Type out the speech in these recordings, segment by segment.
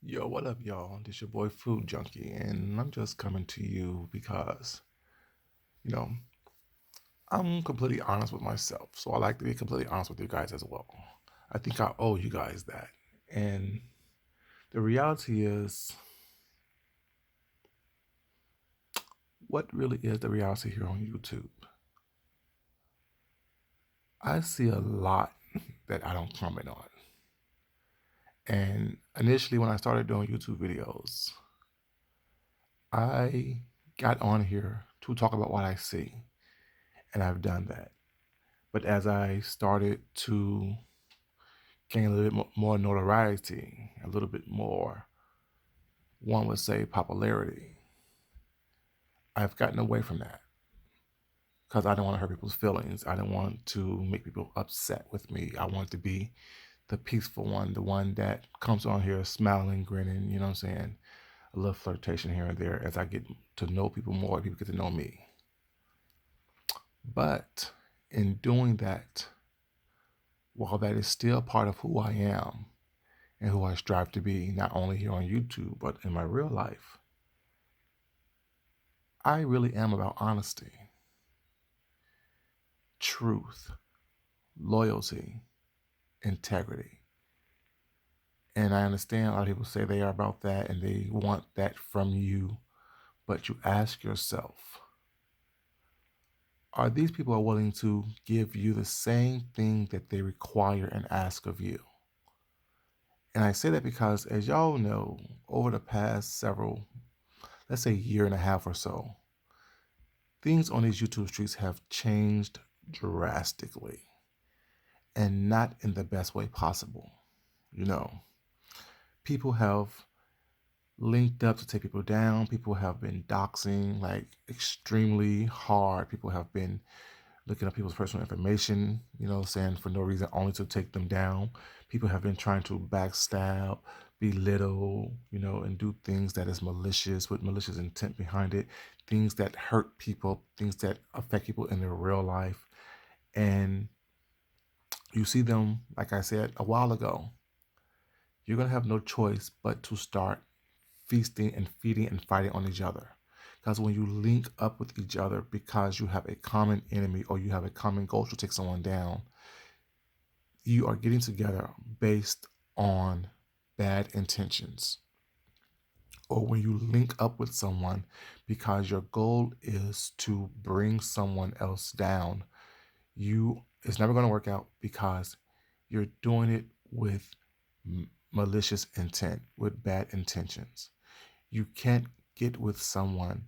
Yo, what up, y'all? This your boy Food Junkie, and I'm just coming to you because, you know, I'm completely honest with myself. So I like to be completely honest with you guys as well. I think I owe you guys that. And the reality is, what really is the reality here on YouTube? I see a lot that I don't comment on. And initially, when I started doing YouTube videos, I got on here to talk about what I see, and I've done that. But as I started to gain a little bit more notoriety, a little bit more, one would say, popularity, I've gotten away from that because I don't want to hurt people's feelings. I don't want to make people upset with me. I want to be the peaceful one, the one that comes on here smiling, grinning, you know what I'm saying? A little flirtation here and there as I get to know people more, people get to know me. But in doing that, while that is still part of who I am and who I strive to be, not only here on YouTube, but in my real life, I really am about honesty, truth, loyalty, integrity. And I understand a lot of people say they are about that and they want that from you, but you ask yourself, are these people willing to give you the same thing that they require and ask of you? And I say that because, as y'all know, over the past several, let's say year and a half or so, things on these YouTube streets have changed drastically and not in the best way possible. You know, people have linked up to take people down. People have been doxing like extremely hard. People have been looking up people's personal information, saying for no reason, only to take them down. People have been trying to backstab, belittle, and do things that is malicious with malicious intent behind it, things that hurt people, things that affect people in their real life. And you see them, like I said a while ago, you're going to have no choice but to start feasting and feeding and fighting on each other. Because when you link up with each other because you have a common enemy or you have a common goal to take someone down, you are getting together based on bad intentions. Or when you link up with someone because your goal is to bring someone else down, it's never going to work out because you're doing it with malicious intent, with bad intentions. You can't get with someone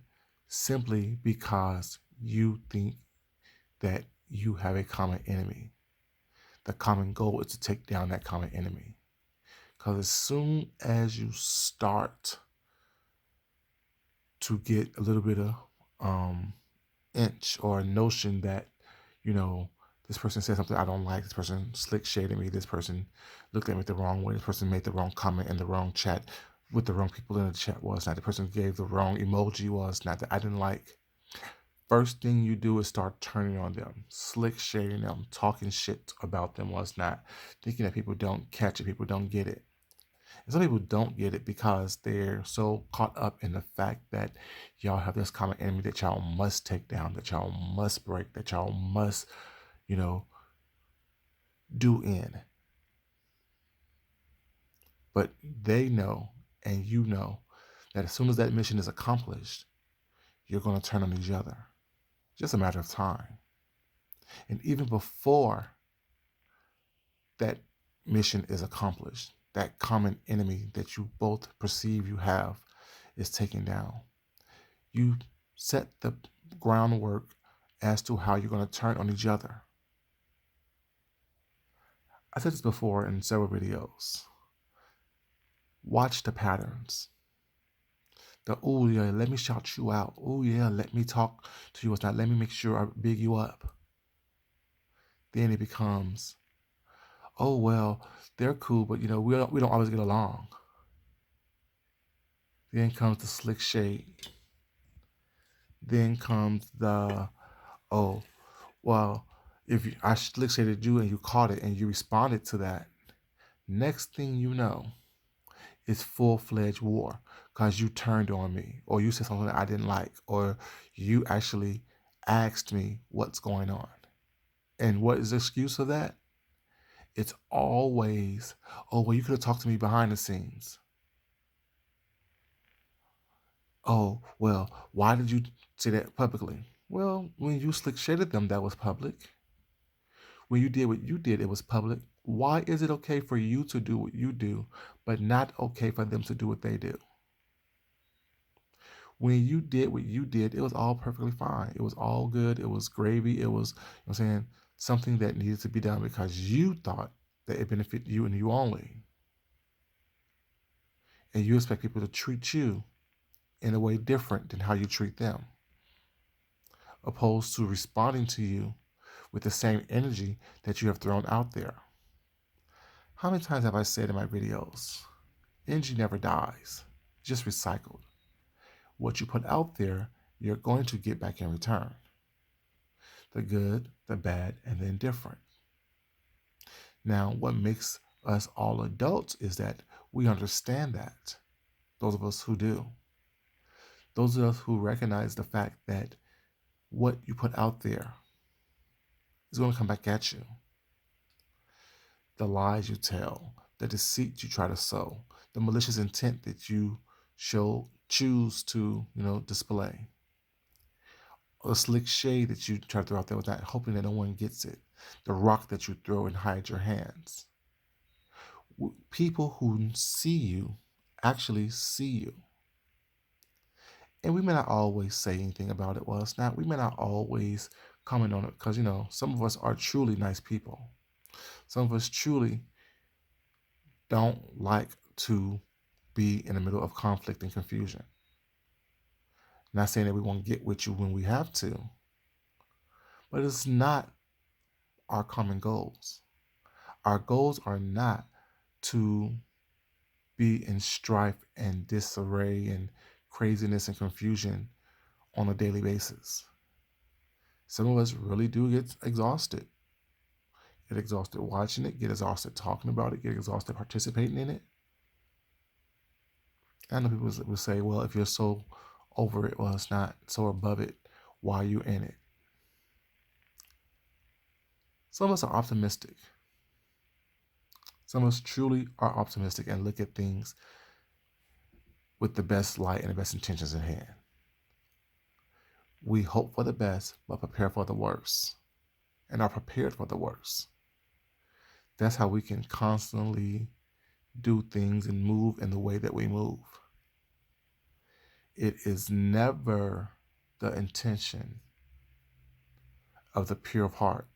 simply because you think that you have a common enemy. The common goal is to take down that common enemy. Because as soon as you start to get a little bit of inch or a notion that, you know, this person said something I don't like, this person slick shaded me, this person looked at me the wrong way, this person made the wrong comment in the wrong chat with the wrong people in the chat was not, the person gave the wrong emoji was not, that I didn't like. First thing you do is start turning on them, slick shading them, talking shit about them was not, thinking that people don't catch it, people don't get it. And some people don't get it because they're so caught up in the fact that y'all have this common enemy that y'all must take down, that y'all must break, that y'all must, you know, do in. But they know and you know that as soon as that mission is accomplished, you're going to turn on each other. Just a matter of time. And even before that mission is accomplished, that common enemy that you both perceive you have is taken down. You set the groundwork as to how you're going to turn on each other. I said this before in several videos. Watch the patterns. Oh yeah, let me shout you out. Oh yeah, let me talk to you. It's not, let me make sure I big you up. Then it becomes, oh well, they're cool, but we don't always get along. Then comes the slick shade. Then comes the, oh, well, if I slick shaded you and you caught it and you responded to that, next thing you know, It's full-fledged war because you turned on me, or you said something that I didn't like, or you actually asked me what's going on. And what is the excuse of that? It's always, oh, well, you could have talked to me behind the scenes. Oh, well, why did you say that publicly? Well, when you slick shaded them, that was public. When you did what you did, it was public. Why is it okay for you to do what you do, but not okay for them to do what they do? When you did what you did, it was all perfectly fine. It was all good. It was gravy. It was, I'm saying, something that needed to be done because you thought that it benefited you and you only. And you expect people to treat you in a way different than how you treat them, opposed to responding to you with the same energy that you have thrown out there. How many times have I said in my videos, energy never dies, just recycled. What you put out there, you're going to get back in return. The good, the bad, and the indifferent. Now, what makes us all adults is that we understand that. Those of us who do. Those of us who recognize the fact that what you put out there is going to come back at you. The lies you tell, the deceit you try to sow, the malicious intent that you choose to, display, the slick shade that you try to throw out there without hoping that no one gets it, the rock that you throw and hide your hands. People who see you actually see you. And we may not always say anything about it. Well, it's not, we may not always comment on it because, some of us are truly nice people. Some of us truly don't like to be in the middle of conflict and confusion. Not saying that we won't get with you when we have to, but it's not our common goals. Our goals are not to be in strife and disarray and craziness and confusion on a daily basis. Some of us really do get exhausted. Get exhausted watching it, get exhausted talking about it, get exhausted participating in it. I know people will say, well, if you're so over it, well, it's not so above it, why are you in it? Some of us are optimistic. Some of us truly are optimistic and look at things with the best light and the best intentions in hand. We hope for the best, but prepare for the worst, and are prepared for the worst. That's how we can constantly do things and move in the way that we move. It is never the intention of the pure of heart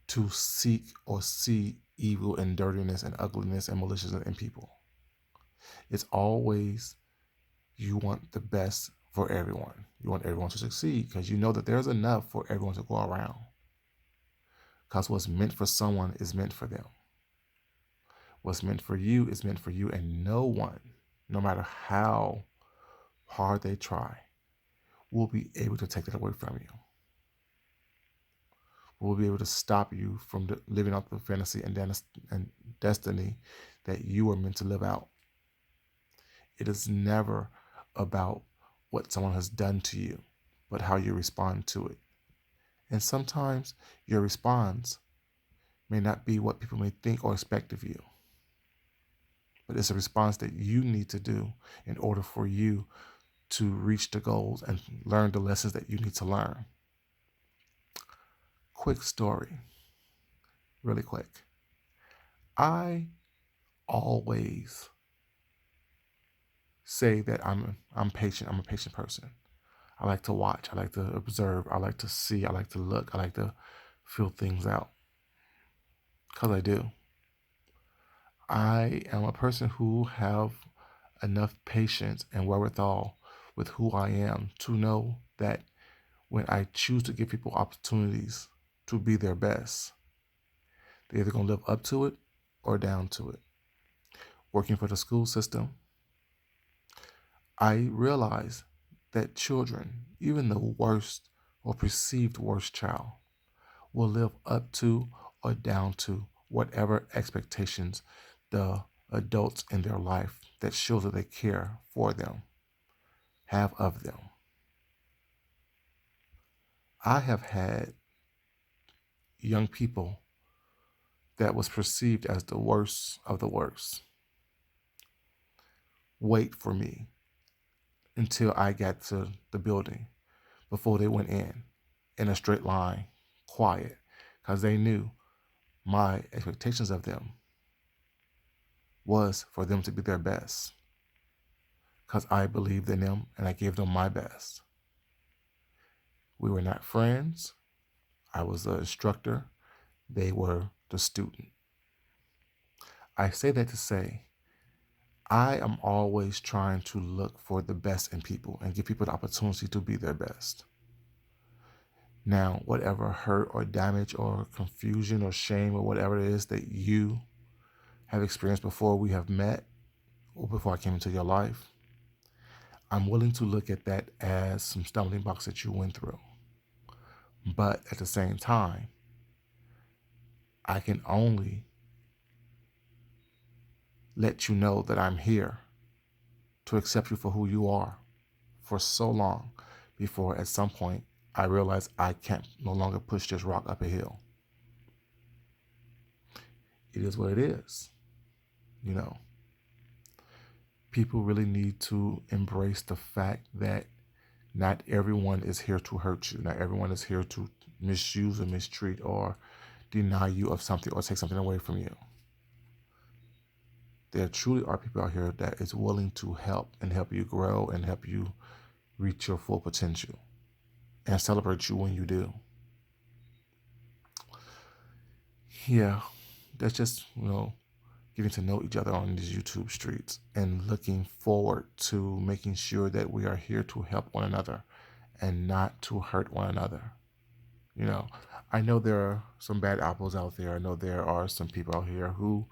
to seek or see evil and dirtiness and ugliness and maliciousness in people. It's always you want the best for everyone. You want everyone to succeed because you know that there's enough for everyone to go around. Because what's meant for someone is meant for them. What's meant for you is meant for you, and no one, no matter how hard they try, will be able to take that away from you. Will be able to stop you from living out the fantasy and destiny that you are meant to live out. It is never about what someone has done to you, but how you respond to it. And sometimes your response may not be what people may think or expect of you, but it's a response that you need to do in order for you to reach the goals and learn the lessons that you need to learn. Quick story, really quick. I always say that I'm patient. I'm a patient person. I like to watch. I like to observe. I like to see. I like to look. I like to feel things out. Because I do. I am a person who have enough patience and wherewithal with who I am to know that when I choose to give people opportunities to be their best, they're either going to live up to it or down to it. Working for the school system, I realize that children, even the worst or perceived worst child, will live up to or down to whatever expectations the adults in their life that shows that they care for them, have of them. I have had young people that was perceived as the worst of the worst wait for me until I got to the building before they went in a straight line, quiet, because they knew my expectations of them was for them to be their best, because I believed in them and I gave them my best. We were not friends. I was the instructor. They were the student. I say that to say I am always trying to look for the best in people and give people the opportunity to be their best. Now, whatever hurt or damage or confusion or shame or whatever it is that you have experienced before we have met or before I came into your life, I'm willing to look at that as some stumbling blocks that you went through. But at the same time, I can only let you know that I'm here to accept you for who you are for so long before at some point I realize I can't no longer push this rock up a hill. It is what it is. You know, people really need to embrace the fact that not everyone is here to hurt you. Not everyone is here to misuse or mistreat or deny you of something or take something away from you. There truly are people out here that is willing to help and help you grow and help you reach your full potential and celebrate you when you do. Yeah, that's just, getting to know each other on these YouTube streets and looking forward to making sure that we are here to help one another and not to hurt one another. You know, I know there are some bad apples out there. I know there are some people out here who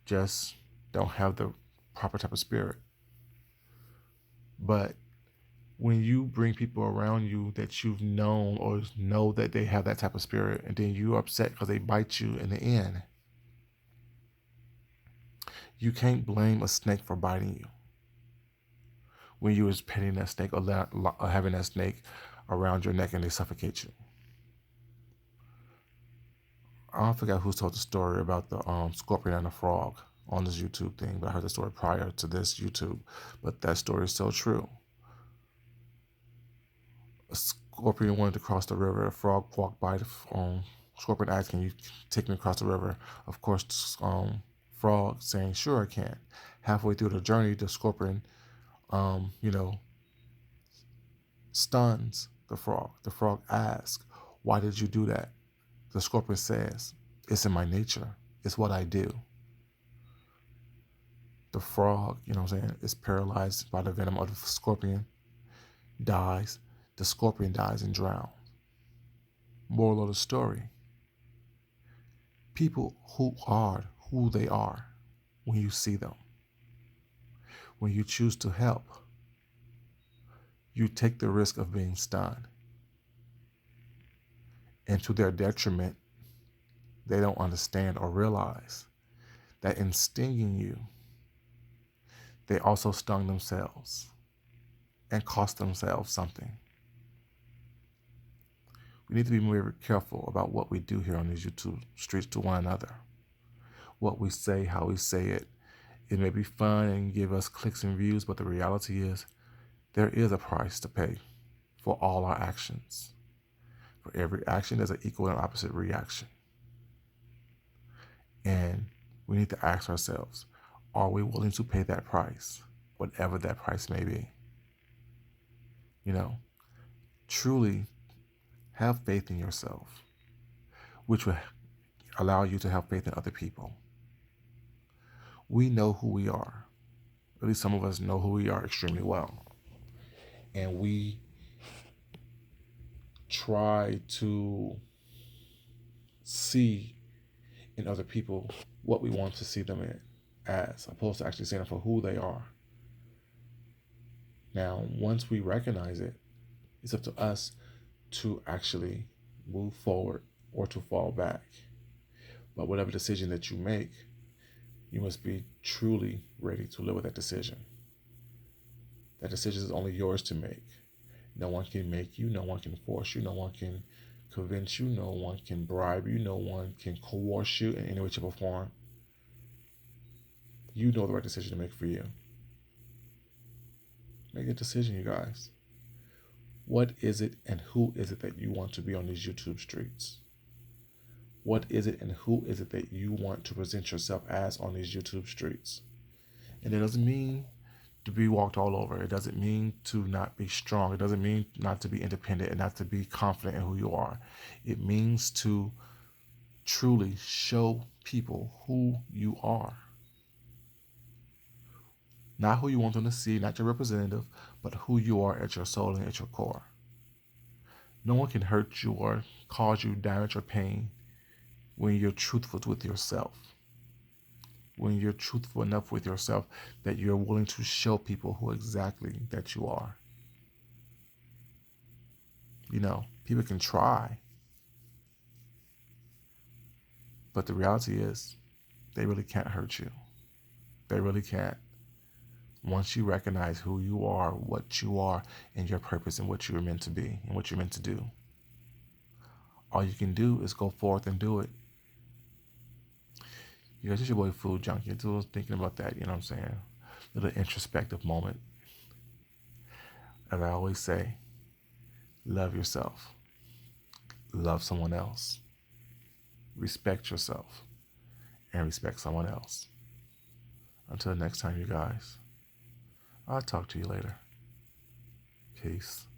just don't have the proper type of spirit. But when you bring people around you that you've known or know that they have that type of spirit, and then you're upset because they bite you in the end, you can't blame a snake for biting you when you was petting that snake or having that snake around your neck and they suffocate you. I forgot who told the story about the scorpion and the frog on this YouTube thing, but I heard the story prior to this YouTube. But that story is so true. A scorpion wanted to cross the river. A frog walked by the scorpion asked, "Can you take me across the river?" Of course, frog saying, "Sure, I can." Halfway through the journey, the scorpion, um, you know, stuns the frog. The frog asks, "Why did you do that?" The scorpion says, "It's in my nature. It's what I do." The frog, is paralyzed by the venom of the scorpion, dies. The scorpion dies and drowns. Moral of the story: people who are who they are, when you see them, when you choose to help, you take the risk of being stunned. And to their detriment, they don't understand or realize that in stinging you, they also stung themselves and cost themselves something. We need to be very careful about what we do here on these YouTube streets to one another. What we say, how we say it. It may be fun and give us clicks and views, but the reality is there is a price to pay for all our actions. For every action, there's an equal and opposite reaction. And we need to ask ourselves, are we willing to pay that price, whatever that price may be? Truly have faith in yourself, which will allow you to have faith in other people. We know who we are. At least some of us know who we are extremely well. And we try to see in other people what we want to see them in as opposed to actually seeing them for who they are. Now, once we recognize it, it's up to us to actually move forward or to fall back. But whatever decision that you make, You must be truly ready to live with that decision. That decision is only yours to make. No one can make you, no one can force you, no one can convince you, no one can bribe you, no one can coerce you in any way, shape, or form. You know the right decision to make for you. Make a decision, you guys. What is it and who is it that you want to be on these YouTube streets? What is it and who is it that you want to present yourself as on these YouTube streets? And it doesn't mean to be walked all over. It doesn't mean to not be strong. It doesn't mean not to be independent and not to be confident in who you are. It means to truly show people who you are. Not who you want them to see, not your representative, but who you are at your soul and at your core. No one can hurt you or cause you damage or pain when you're truthful with yourself. When you're truthful enough with yourself that you're willing to show people who exactly that you are. You know, people can try, but the reality is they really can't hurt you. They really can't. Once you recognize who you are, what you are, and your purpose and what you're meant to be and what you're meant to do, all you can do is go forth and do it. You guys, it's your boy Food Junkie. I was thinking about that, you know what I'm saying? A little introspective moment. As I always say, love yourself. Love someone else. Respect yourself. And respect someone else. Until next time, you guys. I'll talk to you later. Peace.